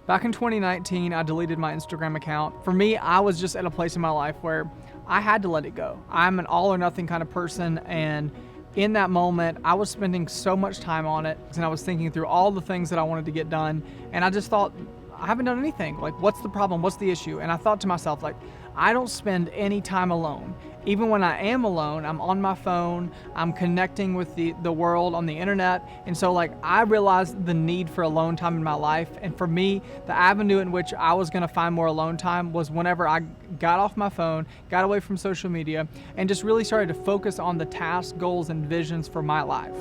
Back in 2019, I deleted my Instagram account. For me, I was just at a place in my life where I had to let it go. I'm an all or nothing kind of person, and in that moment, I was spending so much time on it, and I was thinking through all the things that I wanted to get done, and I just thought, I haven't done anything. Like, what's the problem? What's the issue? And I thought to myself, like, I don't spend any time alone. Even when I am alone, I'm on my phone, I'm connecting with the world on the internet. And so like, I realized the need for alone time in my life. And for me, the avenue in which I was gonna find more alone time was whenever I got off my phone, got away from social media, and just really started to focus on the tasks, goals, and visions for my life.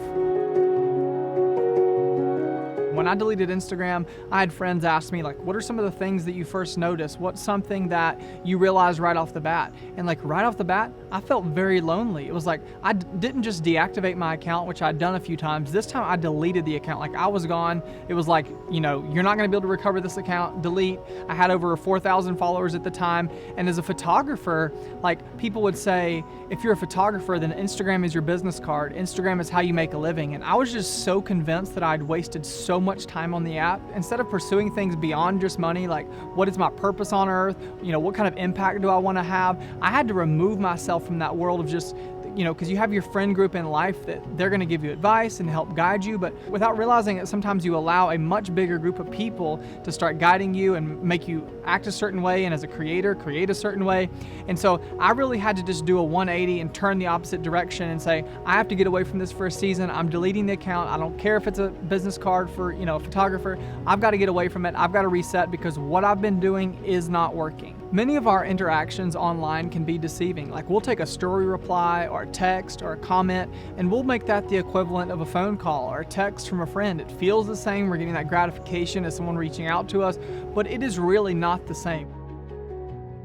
When I deleted Instagram, I had friends ask me, like, what are some of the things that you first noticed? What's something that you realized right off the bat? And like right off the bat, I felt very lonely. It was like, I didn't just deactivate my account, which I'd done a few times. This time I deleted the account. Like, I was gone. It was like, you know, you're not gonna be able to recover this account, delete. I had over 4,000 followers at the time. And as a photographer, like, people would say, if you're a photographer, then Instagram is your business card. Instagram is how you make a living. And I was just so convinced that I'd wasted so much time on the app. Instead of pursuing things beyond just money, like, what is my purpose on earth? You know, what kind of impact do I want to have? I had to remove myself from that world of just, you know, because you have your friend group in life that they're going to give you advice and help guide you, but without realizing it, sometimes you allow a much bigger group of people to start guiding you and make you act a certain way, and as a creator, create a certain way. And so I really had to just do a 180 and turn the opposite direction and say, I have to get away from this for a season. I'm deleting the account. I don't care if it's a business card for, you know, a photographer. I've got to get away from it. I've got to reset, because what I've been doing is not working. Many of our interactions online can be deceiving. Like, we'll take a story reply or a text or a comment, and we'll make that the equivalent of a phone call or a text from a friend. It feels the same. We're getting that gratification as someone reaching out to us, but it is really not the same.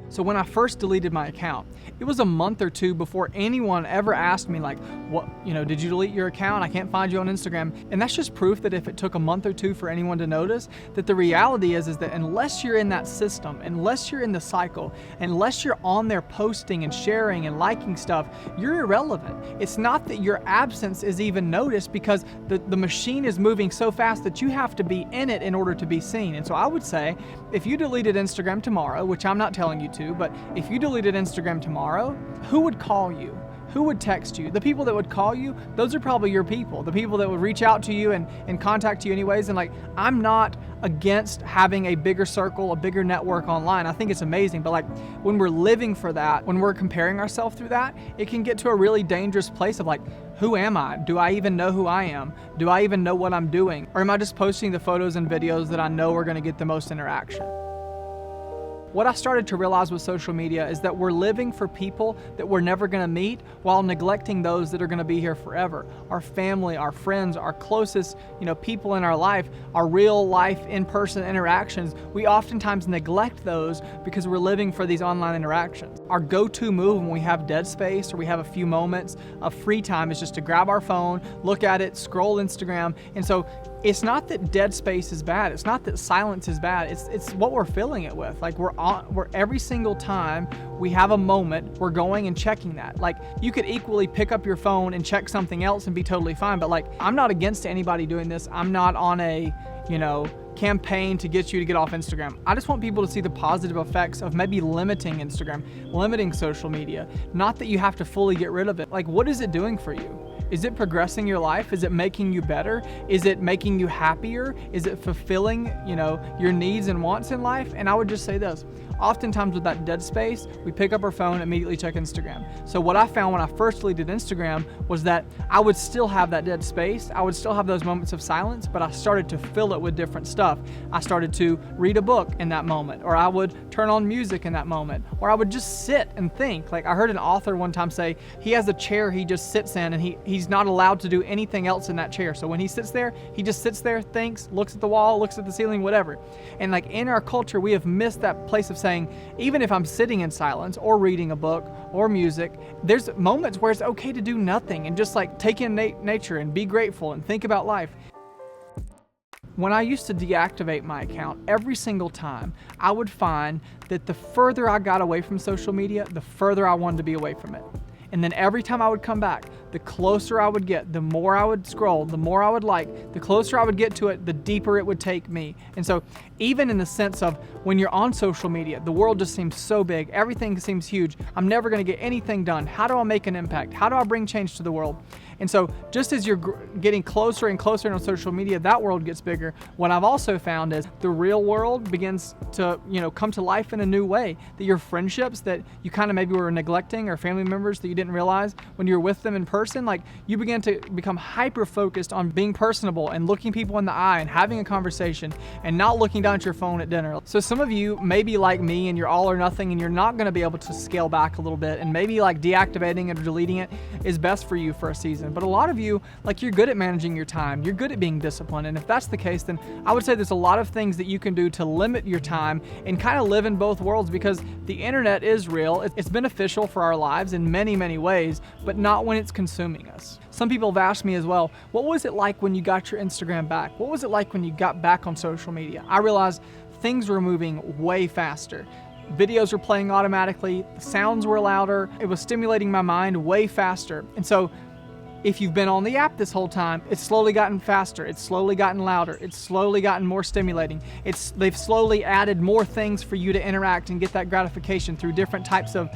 So when I first deleted my account, it was a month or two before anyone ever asked me, like, what, you know, did you delete your account? I can't find you on Instagram. And that's just proof that if it took a month or two for anyone to notice, that the reality is that unless you're in that system, unless you're in the cycle, unless you're on there posting and sharing and liking stuff, you're irrelevant. It's not that your absence is even noticed, because the machine is moving so fast that you have to be in it in order to be seen. And so I would say, if you deleted Instagram tomorrow, which I'm not telling you to, but if you deleted Instagram tomorrow, who would call you? Who would text you? The people that would call you, those are probably your people. The people that would reach out to you and contact you anyways. And like, I'm not against having a bigger circle, a bigger network online. I think it's amazing. But like, when we're living for that, when we're comparing ourselves through that, it can get to a really dangerous place of like, who am I? Do I even know who I am? Do I even know what I'm doing? Or am I just posting the photos and videos that I know are gonna get the most interaction? What I started to realize with social media is that we're living for people that we're never gonna meet, while neglecting those that are gonna be here forever. Our family, our friends, our closest, you know, people in our life, our real life in-person interactions, we oftentimes neglect those because we're living for these online interactions. Our go-to move when we have dead space or we have a few moments of free time is just to grab our phone, look at it, scroll Instagram. And so it's not that dead space is bad. It's not that silence is bad. It's what we're filling it with. Like, we're every single time we have a moment, we're going and checking that. Like, you could equally pick up your phone and check something else and be totally fine. But like, I'm not against anybody doing this. I'm not on a, you know, campaign to get you to get off Instagram. I just want people to see the positive effects of maybe limiting Instagram, limiting social media. Not that you have to fully get rid of it. Like, what is it doing for you? Is it progressing your life? Is it making you better? Is it making you happier? Is it fulfilling, you know, your needs and wants in life? And I would just say this, oftentimes with that dead space, we pick up our phone and immediately check Instagram. So what I found when I first deleted Instagram was that I would still have that dead space. I would still have those moments of silence, but I started to fill it with different stuff. I started to read a book in that moment, or I would turn on music in that moment, or I would just sit and think. Like, I heard an author one time say he has a chair he just sits in, and he's not allowed to do anything else in that chair. So when he sits there, he just sits there, thinks, looks at the wall, looks at the ceiling, whatever. And like, in our culture, we have missed that place of saying, even if I'm sitting in silence or reading a book or music, there's moments where it's okay to do nothing and just like take in nature and be grateful and think about life. When I used to deactivate my account, every single time, I would find that the further I got away from social media, the further I wanted to be away from it. And then every time I would come back, the closer I would get, the more I would scroll, the more I would like, the closer I would get to it, the deeper it would take me. And so even in the sense of when you're on social media, the world just seems so big. Everything seems huge. I'm never going to get anything done. How do I make an impact? How do I bring change to the world? And so just as you're getting closer and closer on social media, that world gets bigger. What I've also found is the real world begins to, come to life in a new way. That your friendships that you kind of maybe were neglecting, or family members that you didn't realize when you were with them in person, like you begin to become hyper focused on being personable and looking people in the eye and having a conversation and not looking down at your phone at dinner. So some of you may be like me and you're all or nothing and you're not going to be able to scale back a little bit, and maybe like deactivating it or deleting it is best for you for a season. But a lot of you, like, you're good at managing your time, you're good at being disciplined, and if that's the case, then I would say there's a lot of things that you can do to limit your time and kind of live in both worlds, because the internet is real. It's beneficial for our lives in many, many ways, but not when it's consuming us. Some people have asked me as well, what was it like when you got your Instagram back? What was it like when you got back on social media? I realized things were moving way faster. Videos were playing automatically, the sounds were louder, it was stimulating my mind way faster. And so if you've been on the app this whole time, it's slowly gotten faster, it's slowly gotten louder, it's slowly gotten more stimulating. They've slowly added more things for you to interact and get that gratification through different types of,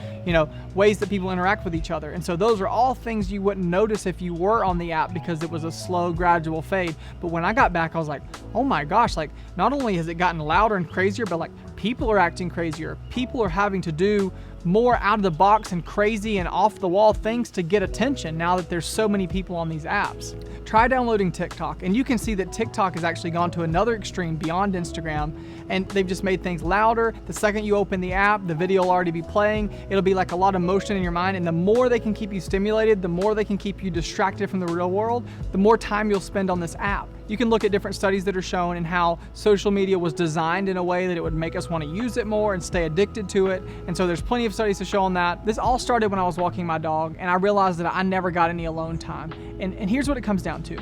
ways that people interact with each other. And so those are all things you wouldn't notice if you were on the app, because it was a slow, gradual fade. But when I got back, I was like, oh my gosh, like not only has it gotten louder and crazier, but like people are acting crazier. People are having to do more out of the box and crazy and off the wall things to get attention now that there's so many people on these apps. Try downloading TikTok, and you can see that TikTok has actually gone to another extreme beyond Instagram, and they've just made things louder. The second you open the app, the video will already be playing. It'll be like a lot of motion in your mind, and the more they can keep you stimulated, the more they can keep you distracted from the real world, the more time you'll spend on this app. You can look at different studies that are shown and how social media was designed in a way that it would make us want to use it more and stay addicted to it. And so there's plenty of studies to show on that. This all started when I was walking my dog, and I realized that I never got any alone time. And here's what it comes down to.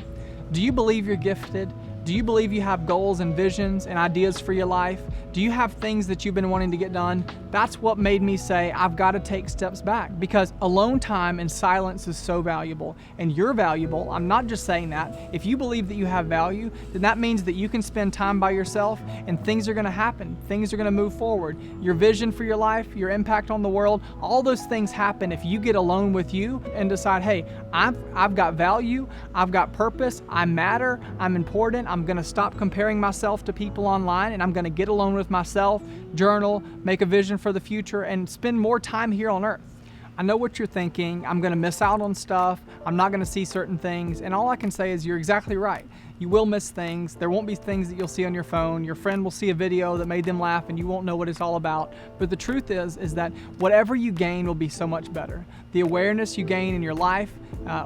Do you believe you're gifted? Do you believe you have goals and visions and ideas for your life? Do you have things that you've been wanting to get done? That's what made me say, I've got to take steps back, because alone time and silence is so valuable, and you're valuable. I'm not just saying that. If you believe that you have value, then that means that you can spend time by yourself and things are going to happen. Things are going to move forward. Your vision for your life, your impact on the world, all those things happen if you get alone with you and decide, hey, I've got value, I've got purpose, I matter, I'm important, I'm going to stop comparing myself to people online, and I'm going to get alone with myself, journal, make a vision for the future, and spend more time here on earth. I know what you're thinking. I'm going to miss out on stuff. I'm not going to see certain things. And all I can say is you're exactly right. You will miss things. There won't be things that you'll see on your phone. Your friend will see a video that made them laugh and you won't know what it's all about. But the truth is that whatever you gain will be so much better. The awareness you gain in your life,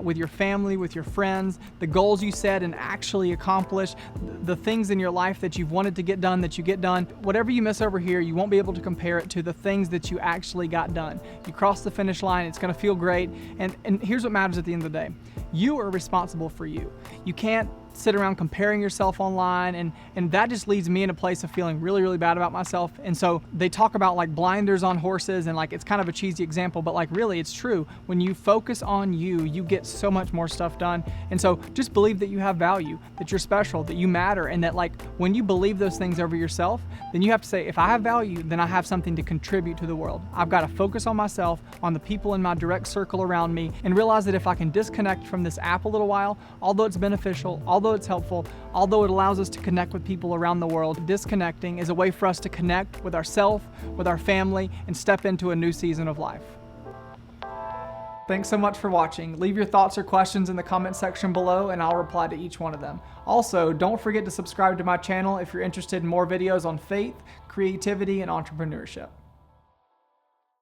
with your family, with your friends, the goals you set and actually accomplish, the things in your life that you've wanted to get done that you get done, whatever you miss over here, you won't be able to compare it to the things that you actually got done. You cross the finish line, it's going to feel great. And here's what matters at the end of the day. You are responsible for you. You can't sit around comparing yourself online, and that just leads me in a place of feeling really, really bad about myself. And so they talk about like blinders on horses, and like it's kind of a cheesy example, but like really it's true. When you focus on you, you get so much more stuff done. And so just believe that you have value, that you're special, that you matter, and that like when you believe those things over yourself, then you have to say, if I have value, then I have something to contribute to the world. I've got to focus on myself, on the people in my direct circle around me, and realize that if I can disconnect from this app a little while, although it's beneficial, although it's helpful, although it allows us to connect with people around the world, disconnecting is a way for us to connect with ourselves, with our family, and step into a new season of life. Thanks so much for watching. Leave your thoughts or questions in the comment section below and I'll reply to each one of them. Also, don't forget to subscribe to my channel if you're interested in more videos on faith, creativity, and entrepreneurship.